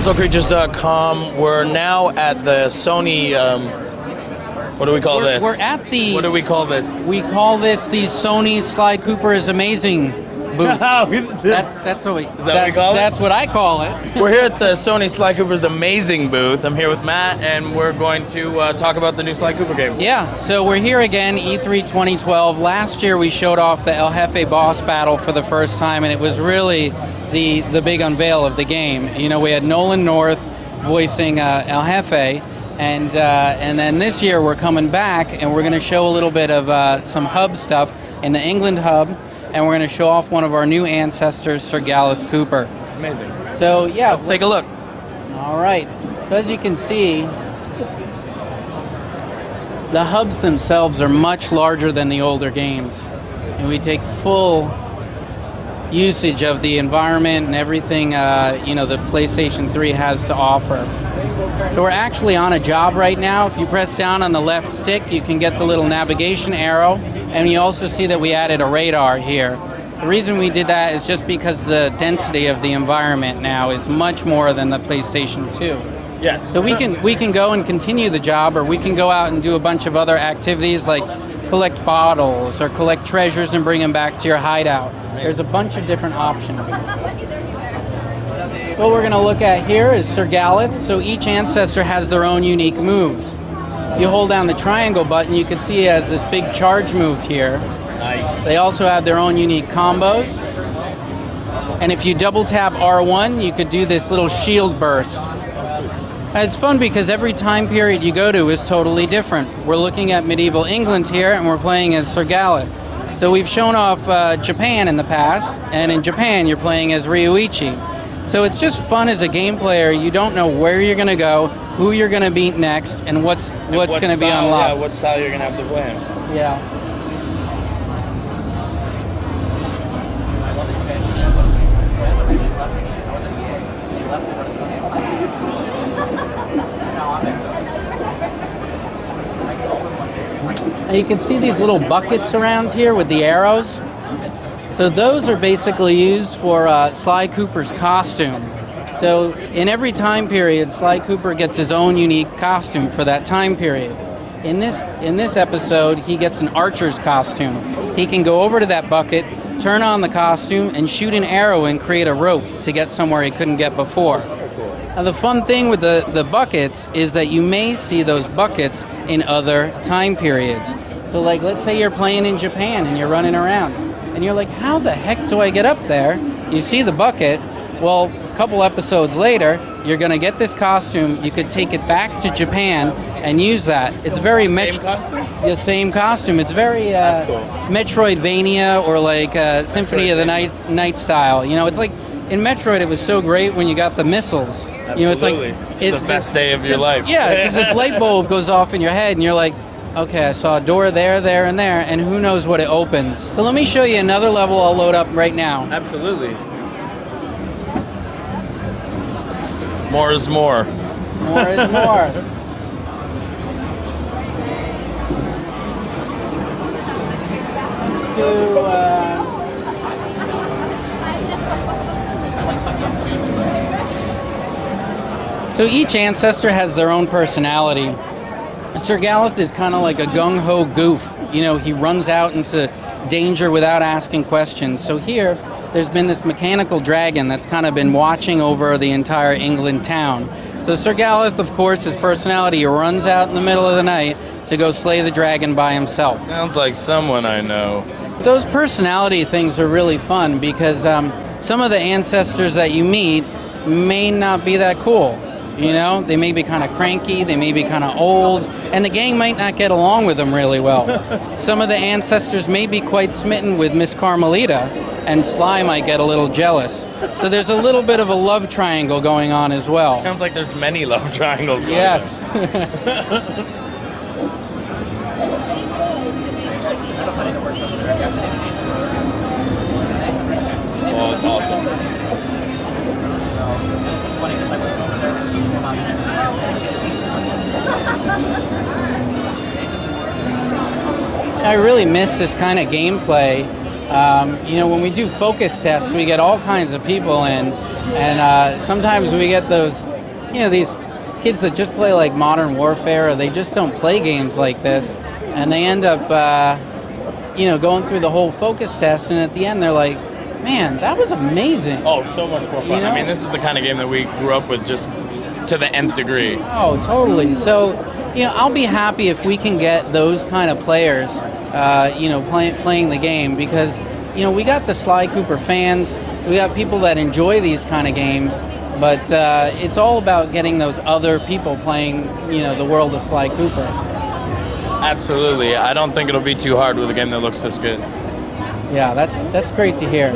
MentalCreatures.com. We're now at the Sony. What do we call this? We're at the. What do we call this? We call this the Sony Sly Cooper is Amazing booth. That's what we. Is that what we call it? That's what I call it. We're here at the Sony Sly Cooper's Amazing booth. I'm here with Matt, and we're going to talk about the new Sly Cooper game. Yeah, so we're here again, E3 2012. Last year we showed off the El Jefe boss battle for the first time, and it was really the big unveil of the game. You know, we had Nolan North voicing El Jefe, and then this year we're coming back, and we're going to show a little bit of some hub stuff in the England hub, and we're going to show off one of our new ancestors, Sir Gareth Cooper. Amazing. So yeah, let's take a look. All right. So as you can see, the hubs themselves are much larger than the older games, and we take full usage of the environment and everything the PlayStation 3 has to offer. So we're actually on a job right now. If you press down on the left stick, you can get the little navigation arrow, and you also see that we added a radar here. The reason we did that is just because the density of the environment now is much more than the PlayStation 2. Yes. So we can go and continue the job, or we can go out and do a bunch of other activities like collect bottles or collect treasures and bring them back to your hideout. There's a bunch of different options. What we're going to look at here is Sir Gareth. So each ancestor has their own unique moves. You hold down the triangle button, you can see he has this big charge move here. Nice. They also have their own unique combos. And if you double tap R1, you could do this little shield burst. It's fun because every time period you go to is totally different. We're looking at medieval England here, and we're playing as Sir Gareth. So we've shown off Japan in the past, and in Japan you're playing as Ryuichi. So it's just fun as a game player. You don't know where you're going to go, who you're going to beat next, and what's going to be unlocked. Yeah, what style you're going to have to play. Yeah. Now you can see these little buckets around here with the arrows. So those are basically used for Sly Cooper's costume. So in every time period, Sly Cooper gets his own unique costume for that time period. In this episode, he gets an archer's costume. He can go over to that bucket, turn on the costume, and shoot an arrow and create a rope to get somewhere he couldn't get before. Now the fun thing with the buckets is that you may see those buckets in other time periods. So like, let's say you're playing in Japan and you're running around, and you're like, how the heck do I get up there? You see the bucket. Well, a couple episodes later, you're going to get this costume. You could take it back to Japan and use that. It's very same costume? The same costume. It's very cool. Metroidvania or like Symphony of the Night style. You know, it's like in Metroid, it was so great when you got the missiles. Absolutely. You know, it's the best day of your life. Yeah, because this light bulb goes off in your head, and you're like, okay, I saw a door there, there, and there, and who knows what it opens. So let me show you another level I'll load up right now. Absolutely. More is more. More is more. Let's do... So each ancestor has their own personality. Sir Gareth is kind of like a gung-ho goof. You know, he runs out into danger without asking questions. So here, there's been this mechanical dragon that's kind of been watching over the entire England town. So Sir Gareth, of course, his personality, he runs out in the middle of the night to go slay the dragon by himself. Sounds like someone I know. Those personality things are really fun because some of the ancestors that you meet may not be that cool. You know, they may be kind of cranky, they may be kind of old, and the gang might not get along with them really well. Some of the ancestors may be quite smitten with Miss Carmelita, and Sly might get a little jealous. So there's a little bit of a love triangle going on as well. Sounds like there's many love triangles going on. Yes. Oh, it's awesome. I really miss this kind of gameplay. You know, when we do focus tests, we get all kinds of people in, and sometimes we get those these kids that just play like Modern Warfare, or they just don't play games like this, and they end up, going through the whole focus test, and at the end they're like, man, that was amazing. Oh, so much more fun. You know? I mean, this is the kind of game that we grew up with just to the nth degree. Oh, totally. So, I'll be happy if we can get those kind of players, playing the game, because, we got the Sly Cooper fans, we got people that enjoy these kind of games, but it's all about getting those other people playing, the world of Sly Cooper. Absolutely. I don't think it'll be too hard with a game that looks this good. Yeah, that's great to hear.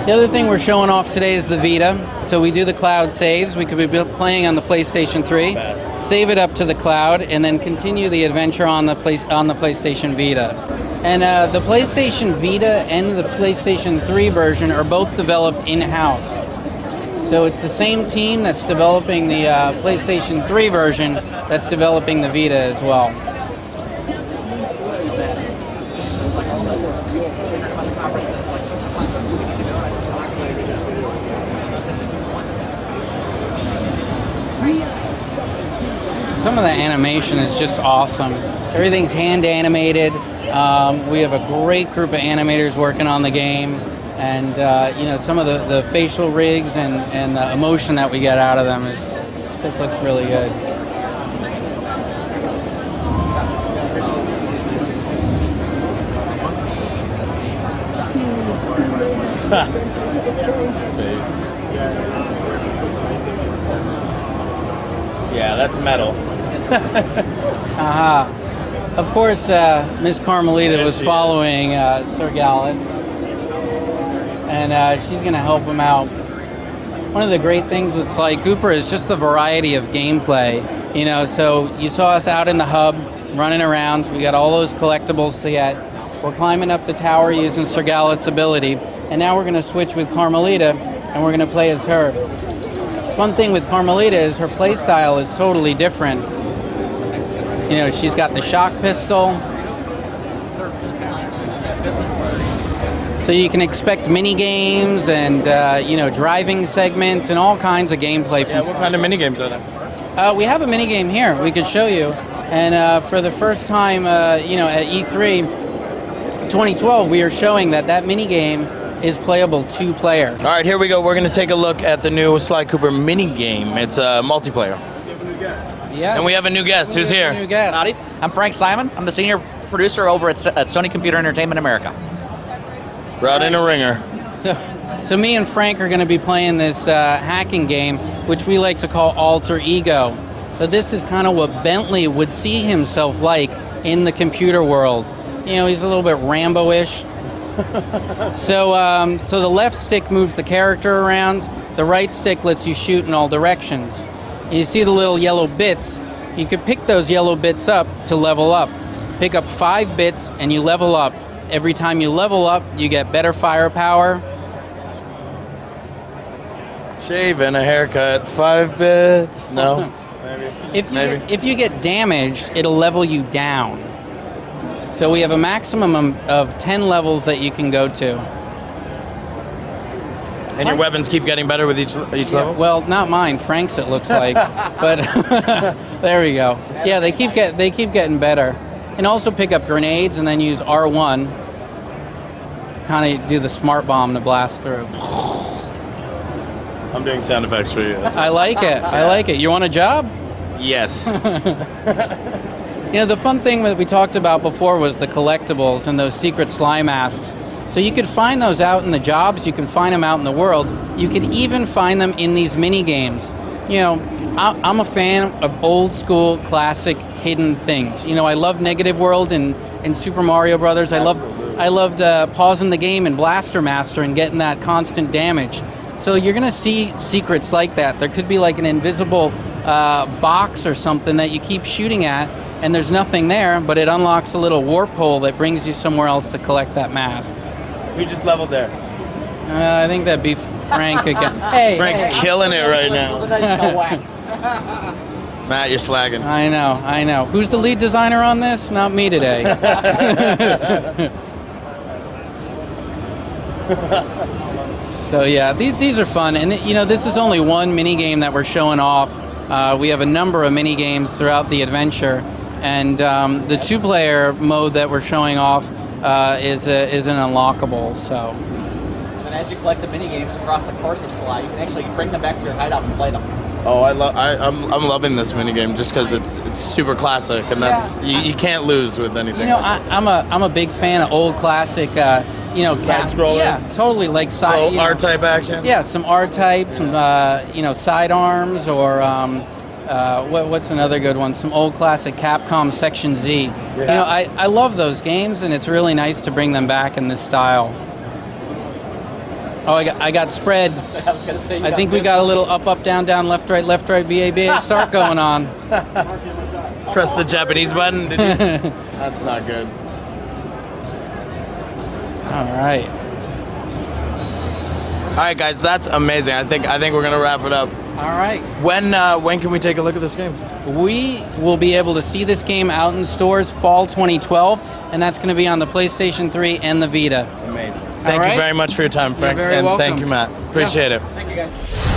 The other thing we're showing off today is the Vita. So we do the cloud saves. We could be playing on the PlayStation 3, save it up to the cloud, and then continue the adventure on the PlayStation Vita. And the PlayStation Vita and the PlayStation 3 version are both developed in-house. So it's the same team that's developing the PlayStation 3 version that's developing the Vita as well. Some of the animation is just awesome. Everything's hand animated. We have a great group of animators working on the game, and some of the facial rigs and the emotion that we get out of them just looks really good. Yeah, that's metal. Of course, Miss Carmelita was following Sir Gallus, and she's going to help him out. One of the great things with Sly Cooper is just the variety of gameplay. So you saw us out in the hub, running around. We got all those collectibles to get. We're climbing up the tower using Sir Gallus' ability, and now we're going to switch with Carmelita, and we're going to play as her. Fun thing with Carmelita is her play style is totally different. She's got the shock pistol. So you can expect mini games and driving segments and all kinds of gameplay. Yeah, what kind of mini games are there? We have a mini game here. We could show you. And for the first time, at E3 2012, we are showing that mini game is playable 2-player. All right, here we go. We're going to take a look at the new Sly Cooper mini game. It's a multiplayer. Yeah. And we have a new guest. Who's here? New guest. Howdy. I'm Frank Simon. I'm the senior producer over at Sony Computer Entertainment America. Brought in a ringer. So me and Frank are going to be playing this hacking game, which we like to call Alter Ego. So this is kind of what Bentley would see himself like in the computer world. He's a little bit Rambo-ish. So the left stick moves the character around. The right stick lets you shoot in all directions. You see the little yellow bits. You could pick those yellow bits up to level up. Pick up 5 bits and you level up. Every time you level up, you get better firepower. Shave and a haircut, 5 bits. No. Maybe. If you get damaged, it'll level you down. So we have a maximum of 10 levels that you can go to. And your weapons keep getting better with each level? Well, not mine. Frank's, it looks like. But there we go. Yeah, they keep getting better. And also pick up grenades and then use R1 to kind of do the smart bomb to blast through. I'm doing sound effects for you. I like it. I like it. You want a job? Yes. The fun thing that we talked about before was the collectibles and those secret Sly masks. So you could find those out in the jobs, you can find them out in the world, you could even find them in these mini games. I'm a fan of old school, classic, hidden things. I love Negative World and Super Mario Brothers. I loved pausing the game in Blaster Master and getting that constant damage. So you're going to see secrets like that. There could be like an invisible box or something that you keep shooting at, and there's nothing there, but it unlocks a little warp hole that brings you somewhere else to collect that mask. We just leveled there. I think that'd be Frank again. Frank's killing it right now. Matt, you're slagging. I know. Who's the lead designer on this? Not me today. So yeah, these are fun, and you know, this is only one mini game that we're showing off. We have a number of mini games throughout the adventure, and the 2-player mode that we're showing off is an unlockable. So. And as you collect the mini games across the course of Sly, you can actually bring them back to your hideout and play them. Oh, I'm loving this minigame just because it's super classic, and that's you can't lose with anything. You know, I'm a big fan of old classic. You know, side scrollers. Yeah, totally like side. R-type action. Yeah, some R-type, some you know, sidearms, or what's another good one? Some old classic Capcom Section Z. Yeah. You know, I love those games, and it's really nice to bring them back in this style. Oh, I got spread. I was gonna say. I think we got a little up, down, right, BA, start going on. Press the Japanese button. Did you? That's not good. All right. All right, guys, that's amazing. I think we're gonna wrap it up. All right. When can we take a look at this game? We will be able to see this game out in stores fall 2012, and that's going to be on the PlayStation 3 and the Vita. Amazing. Thank you very much for your time, Frank. You're very and welcome. Thank you, Matt. Appreciate it. Thank you, guys.